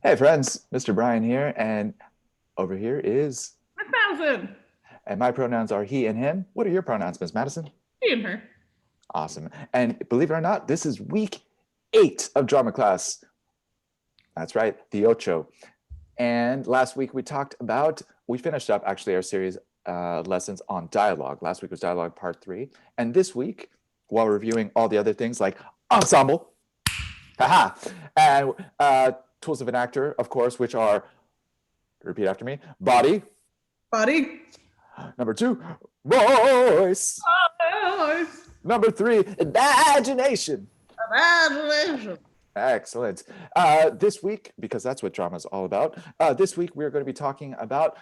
Hey friends, Mr. Bryan here, and over here is, Miss Madison. and my pronouns are he and him. What are your pronouns, Miss Madison? Me and her. Awesome. And believe it or not, this is week 8 of drama class. That's right, the Ocho. And last week we finished up actually our series lessons on dialogue. Last week was dialogue part 3. And this week, while reviewing all the other things like ensemble, haha, and tools of an actor, of course, which are, repeat after me, body. Body. Number 2, voice. Oh, Number 3, imagination. imagination. Excellent. This week, because that's what drama is all about, this week we're going to be talking about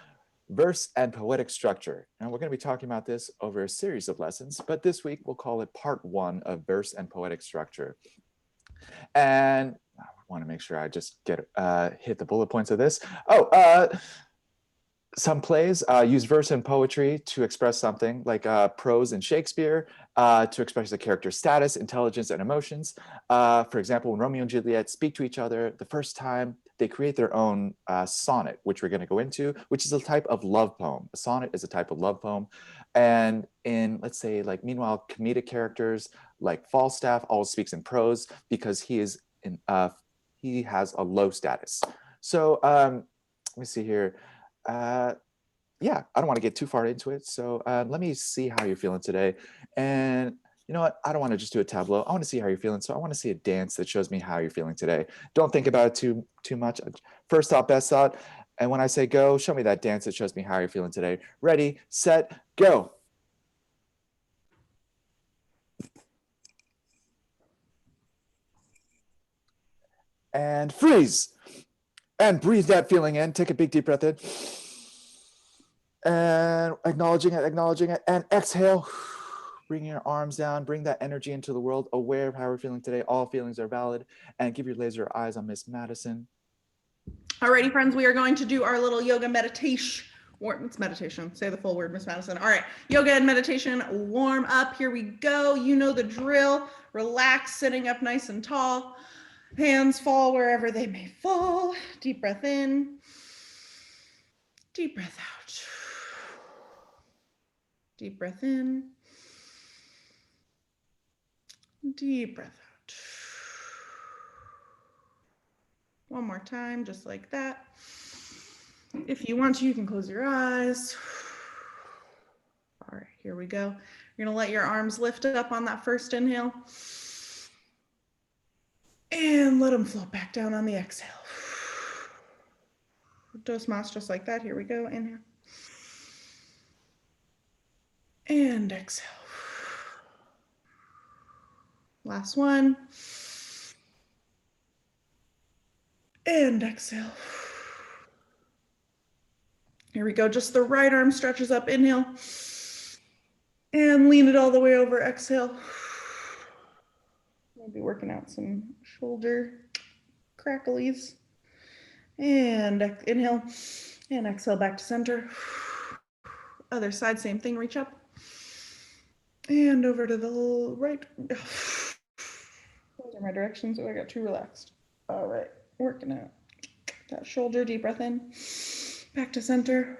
verse and poetic structure. And we're going to be talking about this over a series of lessons, but this week we'll call it part 1 of verse and poetic structure. And I want to make sure I just hit the bullet points of this. Some plays use verse and poetry to express something, like prose in Shakespeare, to express the character's status, intelligence, and emotions. For example, when Romeo and Juliet speak to each other the first time, they create their own sonnet, which we're going to go into, which is a type of love poem. A sonnet is a type of love poem. And in, let's say, like, meanwhile, comedic characters like Falstaff always speaks in prose because he has a low status. So let me see here. Yeah, I don't want to get too far into it. So let me see how you're feeling today. And you know what? I don't want to just do a tableau. I want to see how you're feeling. So I want to see a dance that shows me how you're feeling today. Don't think about it too much. First thought, best thought. And when I say go, show me that dance that shows me how you're feeling today. Ready, set, go. And freeze. And breathe that feeling in. Take a big deep breath in. And acknowledging it, and exhale. Bring your arms down, bring that energy into the world, aware of how we're feeling today. All feelings are valid, and give your laser eyes on Miss Madison. Alrighty, friends, we are going to do our little yoga meditation. It's meditation. Say the full word, Miss Madison. All right, yoga and meditation warm up. Here we go. You know the drill. Relax, sitting up nice and tall. Hands fall wherever they may fall. Deep breath in. Deep breath out. Deep breath in. Deep breath out. One more time, just like that. If you want to, you can close your eyes. All right, here we go. You're gonna let your arms lift up on that first inhale. And let them float back down on the exhale. Dos mas, just like that. Here we go. Inhale. And exhale. Last one. And exhale. Here we go. Just the right arm stretches up. Inhale. And lean it all the way over. Exhale. We'll be working out some shoulder cracklies. And inhale. And exhale back to center. Other side, same thing. Reach up. And over to the right. Those are my directions, so I got too relaxed. All right, working out that shoulder. Deep breath in. Back to center.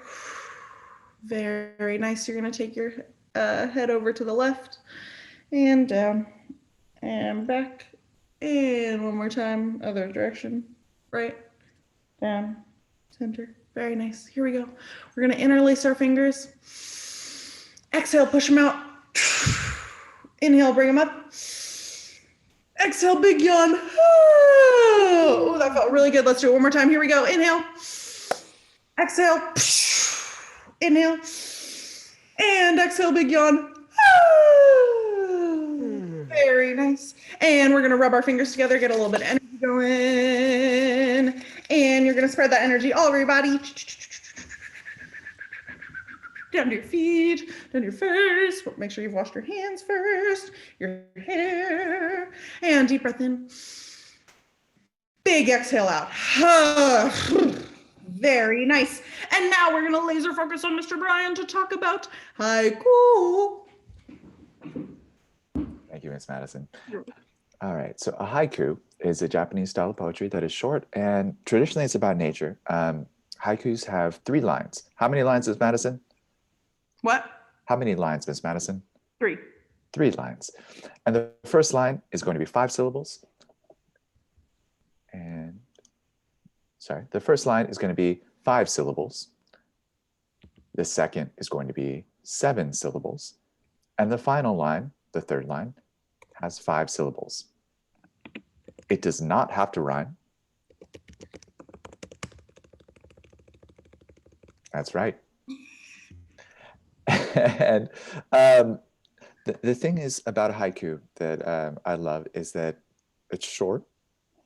Very nice. You're going to take your head over to the left and down and back. And one more time, other direction. Right, down, center. Very nice. Here we go. We're going to interlace our fingers. Exhale, push them out. Inhale, bring them up. Exhale, big yawn. Oh, that felt really good. Let's do it one more time. Here we go. Inhale. Exhale. Inhale. And exhale, big yawn. Very nice. And we're going to rub our fingers together, get a little bit of energy going. And you're going to spread that energy all over your body. Down to your feet, down to your face. Make sure you've washed your hands first, your hair. And deep breath in. Big exhale out. Very nice. And now we're going to laser focus on Mr. Bryan to talk about haiku. Thank you, Miss Madison. All right. So a haiku is a Japanese style of poetry that is short, and traditionally it's about nature. Haikus have 3 lines. How many lines is Madison? What? How many lines, Miss Madison? 3. 3 lines. And the first line is going to be 5 syllables. And sorry, the first line is going to be 5 syllables. The second is going to be 7 syllables. And the final line, the third line, has 5 syllables. It does not have to rhyme. That's right. And the thing is about a haiku that I love is that it's short,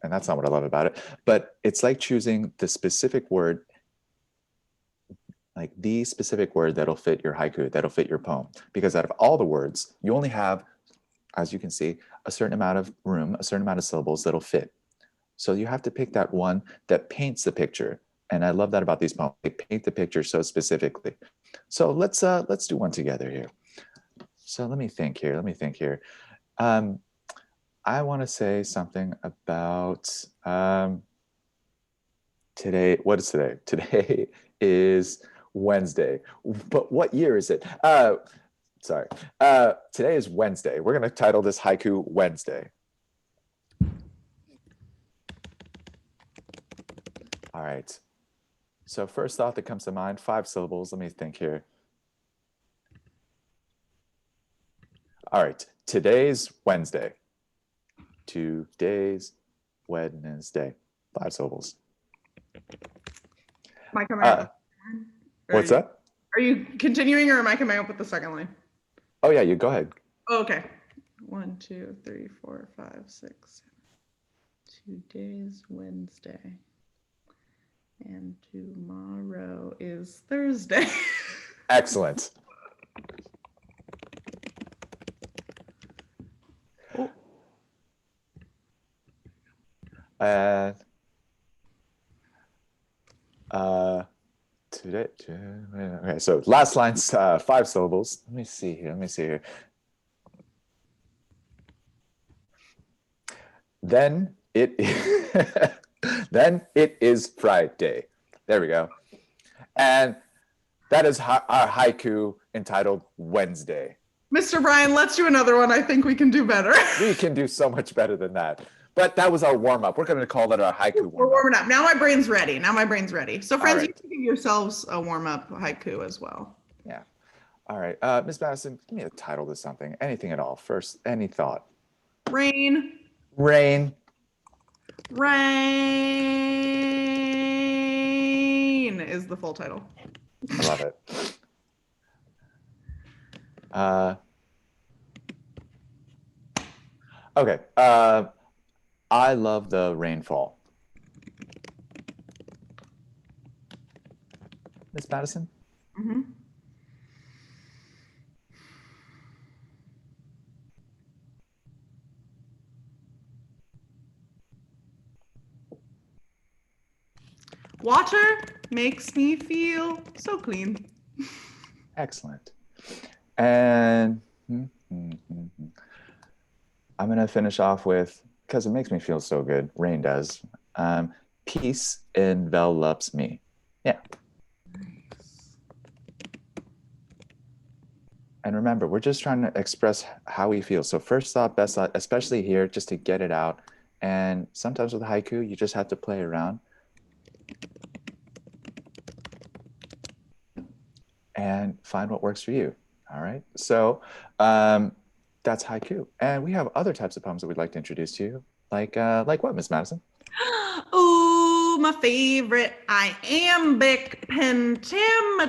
and that's not what I love about it, but it's like choosing the specific word, like the specific word that'll fit your haiku, that'll fit your poem. Because out of all the words, you only have, as you can see, a certain amount of room, a certain amount of syllables that'll fit. So you have to pick that one that paints the picture. And I love that about these poems. They paint the picture so specifically. So let's do one together here. So let me think here. I want to say something about today. What is today? Today is Wednesday. But what year is it? Sorry. Today is Wednesday. We're going to title this haiku Wednesday. All right. So first thought that comes to mind, 5 syllables. Let me think here. All right. Today's Wednesday. Today's Wednesday. 5 syllables. Am I coming up? What's that? Are you continuing or am I coming up with the second line? Oh, yeah, you go ahead. Oh, okay. 1, 2, 3, 4, 5, 6, 7. Today's Wednesday. And tomorrow is Thursday. Excellent. Today, okay, so last line's 5 syllables. Let me see here. Then it then it is Friday. There we go. And that is our haiku entitled Wednesday. Mr. Bryan, let's do another one. I think we can do better. We can do so much better than that. But that was our warm-up. We're going to call that our haiku warm-up. We're warming up. Now my brain's ready. So friends, right. you can give yourselves a warm-up haiku as well. Yeah. All right. Ms. Madison, give me a title to something. Anything at all. First, any thought? Rain. Rain. Rain is the full title. I love it. Okay. I love the rainfall. Miss Madison? Mm-hmm. Water makes me feel so clean. Excellent. And I'm going to finish off with, because it makes me feel so good, rain does. Peace envelops me. Yeah. Nice. And remember, we're just trying to express how we feel. So first thought, best thought, especially here, just to get it out. And sometimes with haiku, you just have to play around. And find what works for you. All right. So that's haiku. And we have other types of poems that we'd like to introduce to you. Like what, Miss Madison? Ooh, my favorite, Iambic Pentameter.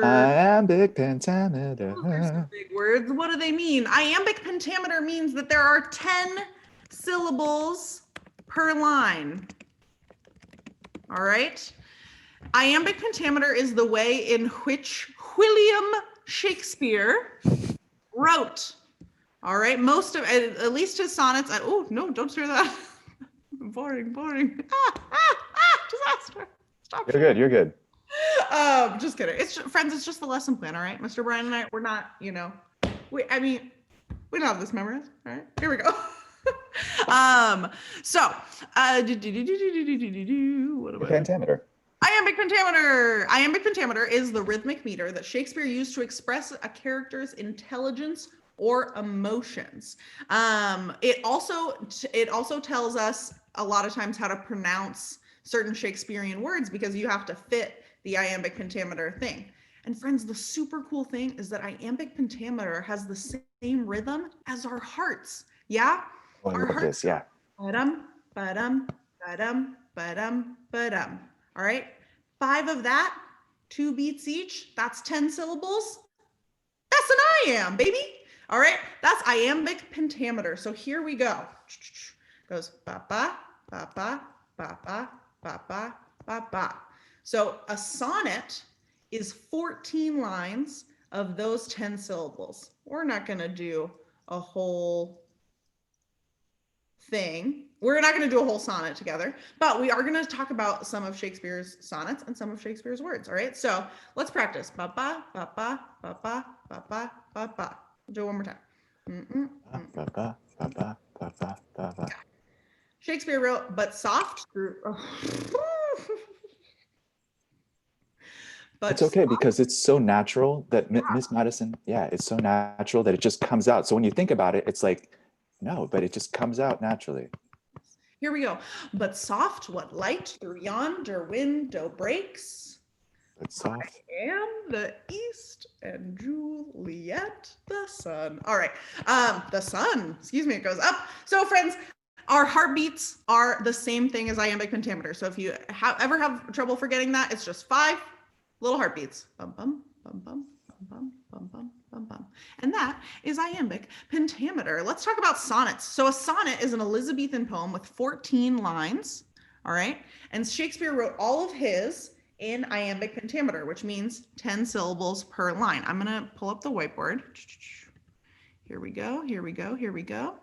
Iambic Pentameter. Oh, there's some big words. What do they mean? Iambic Pentameter means that there are 10 syllables per line. All right. Iambic pentameter is the way in which William Shakespeare wrote. All right. Most of, at least his sonnets. Oh, no, don't do that. Boring. Disaster. Stop. You're good. Just kidding. Friends, it's just the lesson plan. All right. Mr. Bryan and I, we're not, we don't have this memorized. All right. Here we go. So, The pentameter. Iambic pentameter. Iambic pentameter is the rhythmic meter that Shakespeare used to express a character's intelligence or emotions. It also tells us a lot of times how to pronounce certain Shakespearean words because you have to fit the iambic pentameter thing. And friends, the super cool thing is that iambic pentameter has the same rhythm as our hearts. Yeah? Oh, I Our love hearts. this. Yeah. Ba-dum, ba-dum, ba-dum, ba-dum, ba-dum. All right? 5 of that, 2 beats each. That's 10 syllables. That's an iamb, baby. All right? That's iambic pentameter. So here we go. Goes ba-ba, ba-ba, ba-ba, ba-ba, ba-ba. So a sonnet is 14 lines of those 10 syllables. We're not going to do a whole thing. We're not going to do a whole sonnet together, but we are going to talk about some of Shakespeare's sonnets and some of Shakespeare's words. All right. So let's practice. Ba ba ba ba ba ba ba ba ba ba. We'll do it one more time. Ba, ba, ba, ba, ba, ba, ba, ba. Shakespeare wrote, but soft. But It's okay because it's so natural that Miss Madison, yeah, it's so natural that it just comes out. So when you think about it, it's like, no, but it just comes out naturally. Here we go. But soft, what light through yonder window breaks. It's soft. I am the east and Juliet the sun. All right. The sun, excuse me, it goes up. So friends, our heartbeats are the same thing as iambic pentameter. So if you ever have trouble forgetting that, it's just 5 little heartbeats. Bum, bum, bum, bum, bum, bum, bum, bum, bum, bum. And that is iambic pentameter. Let's talk about sonnets. So a sonnet is an Elizabethan poem with 14 lines. All right. And Shakespeare wrote all of his in iambic pentameter, which means 10 syllables per line. I'm going to pull up the whiteboard. Here we go. Here we go. Here we go.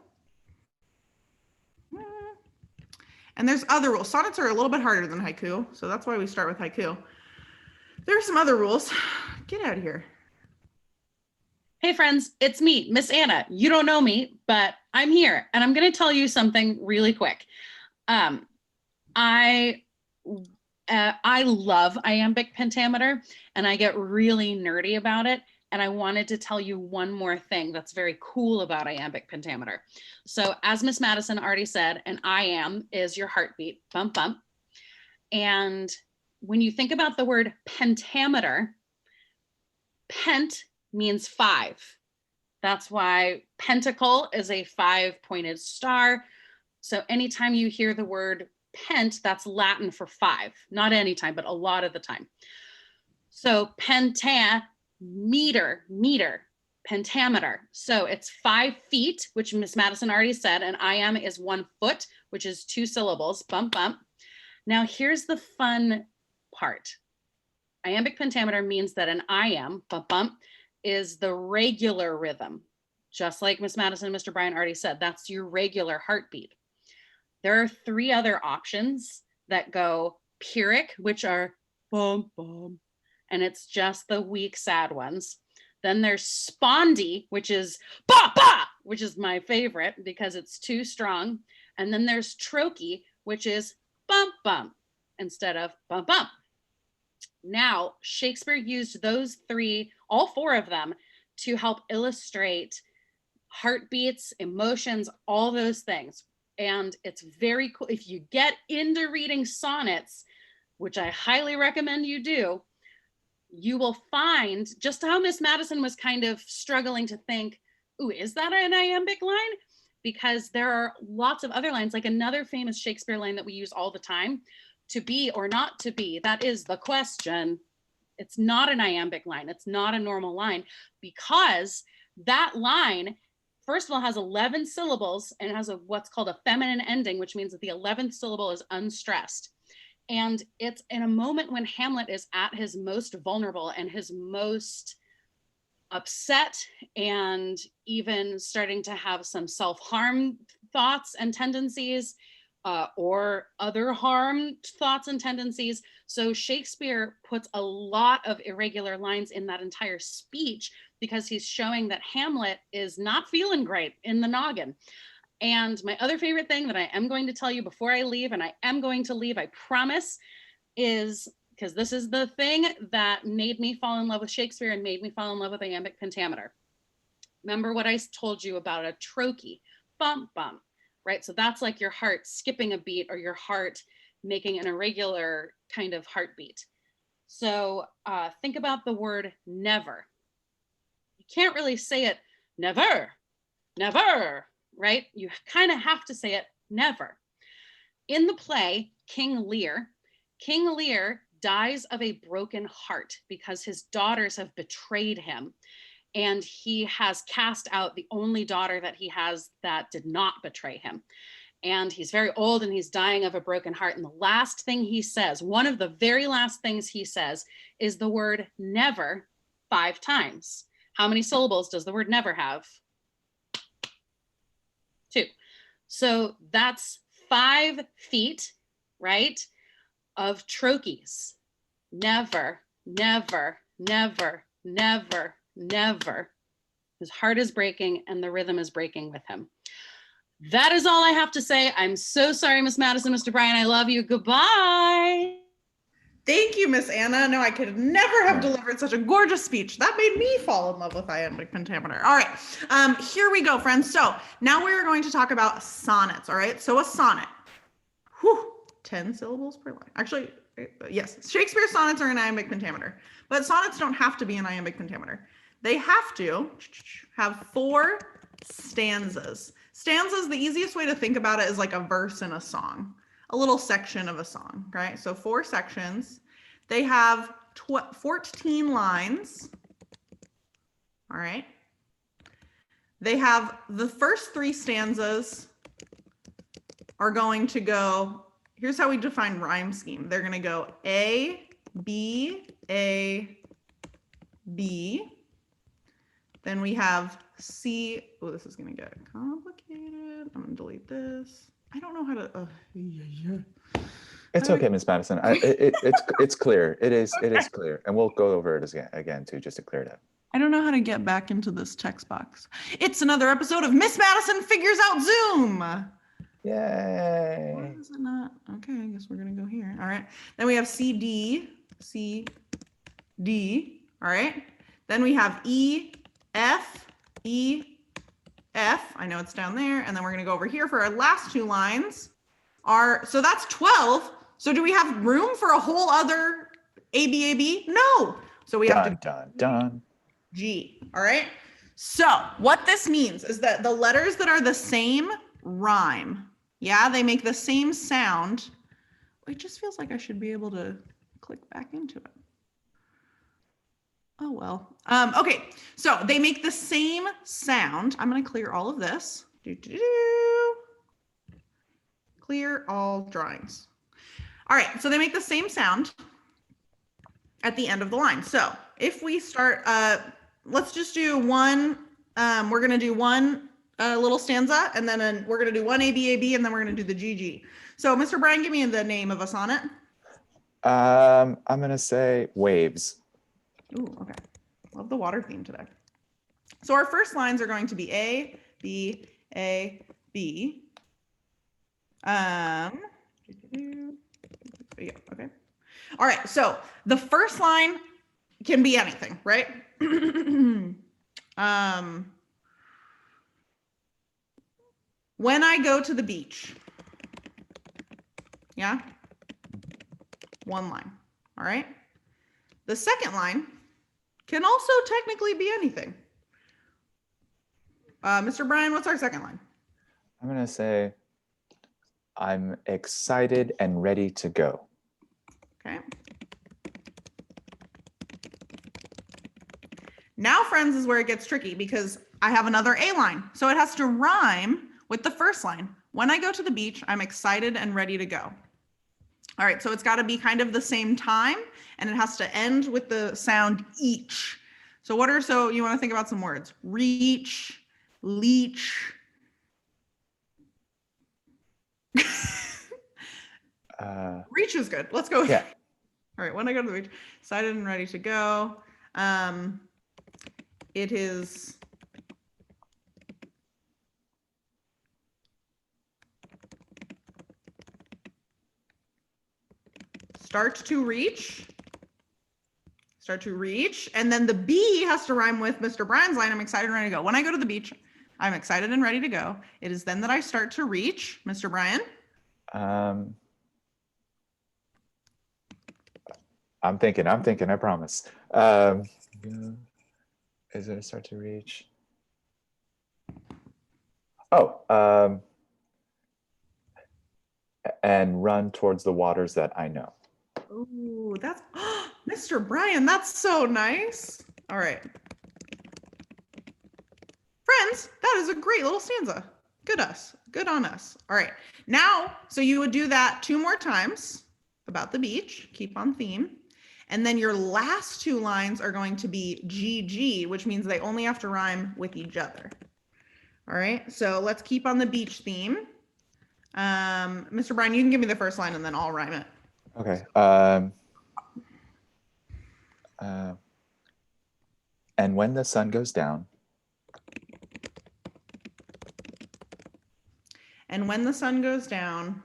And there's other rules. Sonnets are a little bit harder than haiku, so that's why we start with haiku. There are some other rules. Get out of here. Hey friends, it's me, Miss Anna. You don't know me, but I'm here and I'm going to tell you something really quick. I love iambic pentameter and I get really nerdy about it. And I wanted to tell you one more thing that's very cool about iambic pentameter. So as Miss Madison already said, an iamb is your heartbeat, bump, bump. And when you think about the word pentameter, pent means 5. That's why pentacle is a 5-pointed star. So anytime you hear the word pent, that's Latin for 5. Not anytime, but a lot of the time. So pentameter, pentameter. So it's 5 feet, which Miss Madison already said, and iamb is 1 foot, which is 2 syllables, bump, bump. Now here's the fun part. Iambic pentameter means that an iamb, bump, bump, is the regular rhythm. Just like Miss Madison and Mr. Bryan already said, that's your regular heartbeat. There are 3 other options that go pyrrhic, which are bum, bum, and it's just the weak, sad ones. Then there's spondy, which is ba, ba, which is my favorite because it's too strong. And then there's trochee, which is bump, bump, instead of bump, bump. Now, Shakespeare used those 3, all 4 of them, to help illustrate heartbeats, emotions, all those things. And it's very cool. If you get into reading sonnets, which I highly recommend you do, you will find just how Miss Madison was kind of struggling to think, ooh, is that an iambic line? Because there are lots of other lines, like another famous Shakespeare line that we use all the time, to be or not to be, that is the question. It's not an iambic line. It's not a normal line because that line, first of all, has 11 syllables and has what's called a feminine ending, which means that the 11th syllable is unstressed. And it's in a moment when Hamlet is at his most vulnerable and his most upset and even starting to have some self-harm thoughts and tendencies, or other harm thoughts and tendencies. So Shakespeare puts a lot of irregular lines in that entire speech because he's showing that Hamlet is not feeling great in the noggin. And my other favorite thing that I am going to tell you before I leave, and I am going to leave, I promise, is because this is the thing that made me fall in love with Shakespeare and made me fall in love with iambic pentameter. Remember what I told you about a trochee, bump, bump, right? So that's like your heart skipping a beat or your heart making an irregular kind of heartbeat. So think about the word never. You can't really say it never, never, right? You kind of have to say it never. In the play, King Lear dies of a broken heart because his daughters have betrayed him. And he has cast out the only daughter that he has that did not betray him. And he's very old and he's dying of a broken heart. And the last thing he says, one of the very last things he says, is the word never 5 times. How many syllables does the word never have? 2. So that's 5 feet, right, of trochees. Never, never, never, never, never. His heart is breaking and the rhythm is breaking with him. That is all I have to say. I'm so sorry, Miss Madison, Mr. Bryan. I love you. Goodbye. Thank you, Miss Anna. No, I could never have delivered such a gorgeous speech. That made me fall in love with iambic pentameter. All right, here we go, friends. So now we're going to talk about sonnets, all right? So a sonnet, 10 syllables per line. Actually, yes, Shakespeare sonnets are in iambic pentameter, but sonnets don't have to be in iambic pentameter. They have to have 4 stanzas. Stanzas, the easiest way to think about it is like a verse in a song. A little section of a song, right? So 4 sections. They have 14 lines. All right. They have the first 3 stanzas are going to go, here's how we define rhyme scheme. They're going to go A, B, A, B. Then we have C. Oh, this is going to get complicated. I'm going to delete this. I don't know how to. It's okay, Miss Madison. It's clear. It is clear, and we'll go over it again too, just to clear it up. I don't know how to get back into this text box. It's another episode of Miss Madison Figures Out Zoom. Yay! Why is it not? Okay, I guess we're gonna go here. All right. Then we have C, D. All right. Then we have E, F. I know it's down there. And then we're going to go over here for our last 2 lines. So that's 12. So do we have room for a whole other A, B, A, B? No. So we have to done. G. All right. So what this means is that the letters that are the same rhyme. Yeah, they make the same sound. It just feels like I should be able to click back into it. Oh, well. Okay, so they make the same sound. I'm going to clear all of this. Clear all drawings. All right, so they make the same sound at the end of the line. So if we start, let's just do one. We're going to do one little stanza, and then we're going to do one ABAB, and then we're going to do the GG. So Mr. Bryan, give me the name of a sonnet. I'm going to say Waves. Ooh, okay. Love the water theme today. So our first lines are going to be A, B, A, B. Yeah, okay. All right, so the first line can be anything, right? When I go to the beach. Yeah? One line, all right? The second line can also technically be anything. Mr. Bryan, what's our second line? I'm going to say, I'm excited and ready to go. Okay. Now, friends, is where it gets tricky because I have another A line. So it has to rhyme with the first line. When I go to the beach, I'm excited and ready to go. All right, so it's got to be kind of the same time, and it has to end with the sound each. So you want to think about some words. Reach, leech. Reach is good. Let's go. Yeah. All right, when I go to the beach, excited and ready to go. It is start to reach. Start to reach. And then the B has to rhyme with Mr. Bryan's line. I'm excited and ready to go. When I go to the beach, I'm excited and ready to go. It is then that I start to reach. Mr. Bryan? I'm thinking, I promise. Is it start to reach? Oh, and run towards the waters that I know. Ooh, that's Mr. Bryan, that's so nice. All right. Friends, that is a great little stanza. Good us. Good on us. All right. Now, so you would do that 2 more times about the beach. Keep on theme. And then your last 2 lines are going to be GG, which means they only have to rhyme with each other. All right. So let's keep on the beach theme. Mr. Bryan, you can give me the first line and then I'll rhyme it. Okay. And when the sun goes down. And when the sun goes down.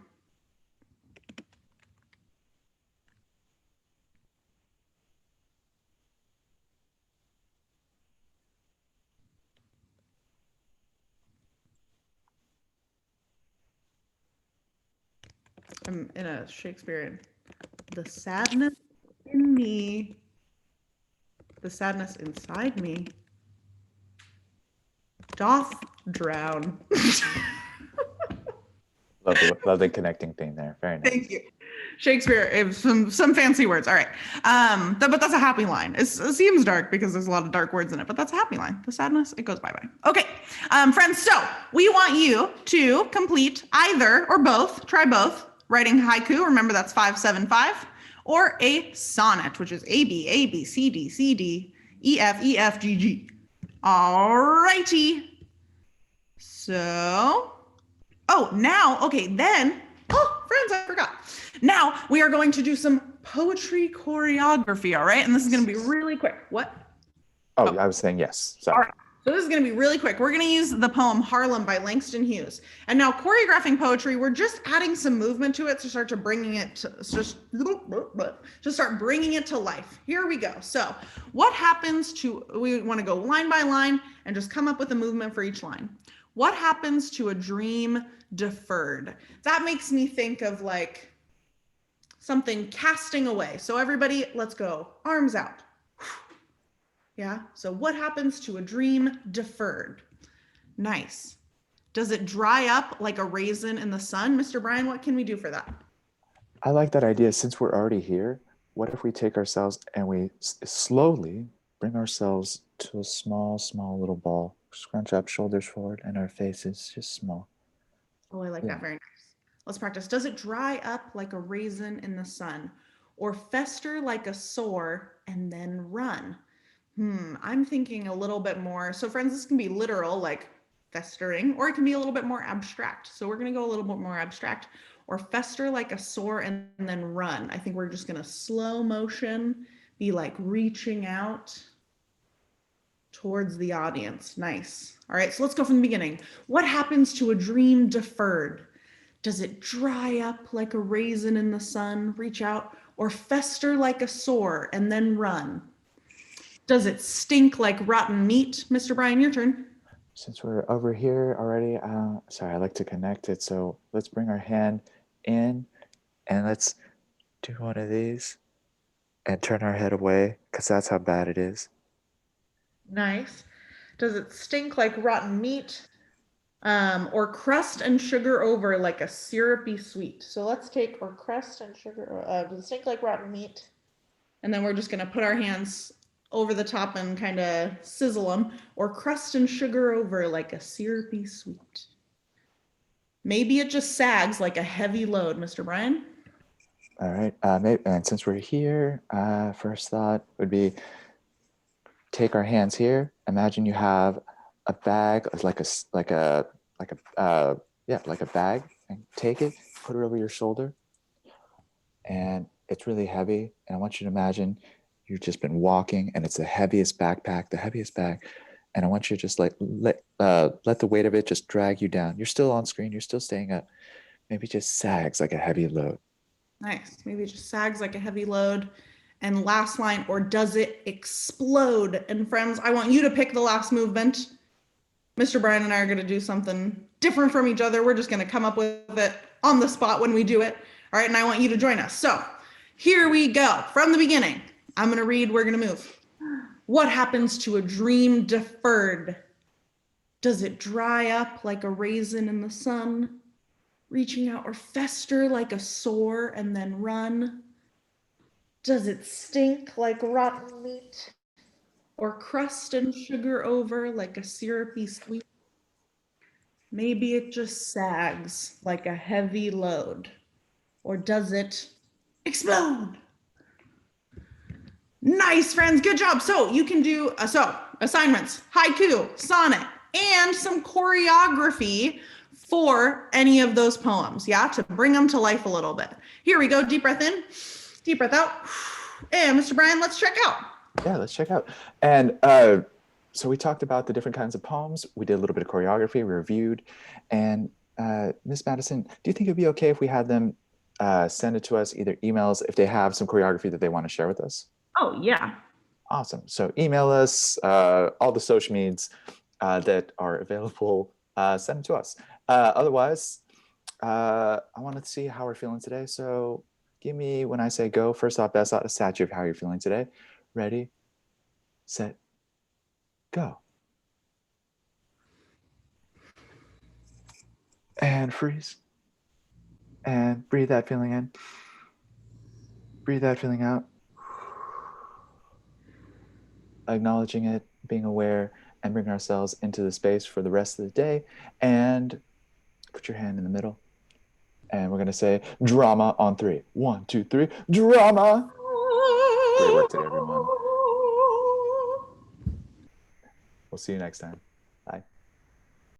I'm in a Shakespearean. The sadness in me, the sadness inside me, doth drown. Love the connecting thing there. Very nice. Thank you. Shakespeare, some fancy words. All right. But that's a happy line. It seems dark because there's a lot of dark words in it, but that's a happy line. The sadness, it goes bye-bye. Okay, friends, so we want you to complete either or both, try both, writing haiku, remember that's 5-7-5, or a sonnet, which is A, B, C, D, C, D, E, F, G, G. All righty. So, then, friends, I forgot. Now we are going to do some poetry choreography, all right? And this is going to be really quick. What? Oh, I was saying yes. Sorry. All right. So this is going to be really quick. We're going to use the poem Harlem by Langston Hughes. And now choreographing poetry, we're just adding some movement to it to start bringing it to life. Here we go. So what happens to, we want to go line by line and just come up with a movement for each line. What happens to a dream deferred? That makes me think of like something casting away. So everybody, let's go. Arms out. Yeah. So what happens to a dream deferred? Nice. Does it dry up like a raisin in the sun? Mr. Bryan, what can we do for that? I like that idea. Since we're already here, what if we take ourselves and we slowly bring ourselves to a small little ball, scrunch up, shoulders forward, and our faces just small. Oh, I like that. Very nice. Let's practice. Does it dry up like a raisin in the sun or fester like a sore and then run? I'm thinking a little bit more. So friends, this can be literal, like festering, or it can be a little bit more abstract. So we're going to go a little bit more abstract, or fester like a sore and then run. I think we're just going to slow motion, be like reaching out towards the audience. Nice. All right, so let's go from the beginning. What happens to a dream deferred? Does it dry up like a raisin in the sun, reach out, or fester like a sore and then run? Does it stink like rotten meat? Mr. Bryan, your turn. Since we're over here already, sorry, I like to connect it. So let's bring our hand in and let's do one of these and turn our head away because that's how bad it is. Nice. Does it stink like rotten meat? Or crust and sugar over like a syrupy sweet? So let's take or crust and sugar. Does it stink like rotten meat? And then we're just going to put our hands over the top and kind of sizzle them, or crust and sugar over like a syrupy sweet. Maybe it just sags like a heavy load, Mr. Bryan. All right, and since we're here, first thought would be take our hands here. Imagine you have a bag, like a bag, and take it, put it over your shoulder, and it's really heavy. And I want you to imagine you've just been walking and it's the heaviest backpack, the heaviest bag. And I want you to just let the weight of it just drag you down. You're still on screen. You're still staying up. Maybe it just sags like a heavy load. Nice. Maybe it just sags like a heavy load. And last line, or does it explode? And friends, I want you to pick the last movement. Mr. Bryan and I are going to do something different from each other. We're just going to come up with it on the spot when we do it. All right. And I want you to join us. So here we go. From the beginning, I'm going to read. We're going to move. What happens to a dream deferred? Does it dry up like a raisin in the sun, reaching out, or fester like a sore and then run? Does it stink like rotten meat, or crust and sugar over like a syrupy sweet? Maybe it just sags like a heavy load, or does it explode? Nice, friends. Good job. So you can do assignments, haiku, sonnet, and some choreography for any of those poems, yeah, to bring them to life a little bit. Here we go. Deep breath in, deep breath out. And Mr. Bryan, let's check out. Yeah, let's check out. And so we talked about the different kinds of poems. We did a little bit of choreography, we reviewed. And Miss Madison, do you think it'd be okay if we had them send it to us, either emails, if they have some choreography that they want to share with us? Oh, yeah. Awesome. So email us, all the social medias that are available, send them to us. Otherwise, I want to see how we're feeling today. So give me, when I say go, first off, best out a statue of how you're feeling today. Ready, set, go. And freeze. And breathe that feeling in. Breathe that feeling out. Acknowledging it, being aware, and bring ourselves into the space for the rest of the day. And put your hand in the middle. And we're going to say drama on 3. 1, 2, 3, drama. Great work today, everyone. We'll see you next time. Bye.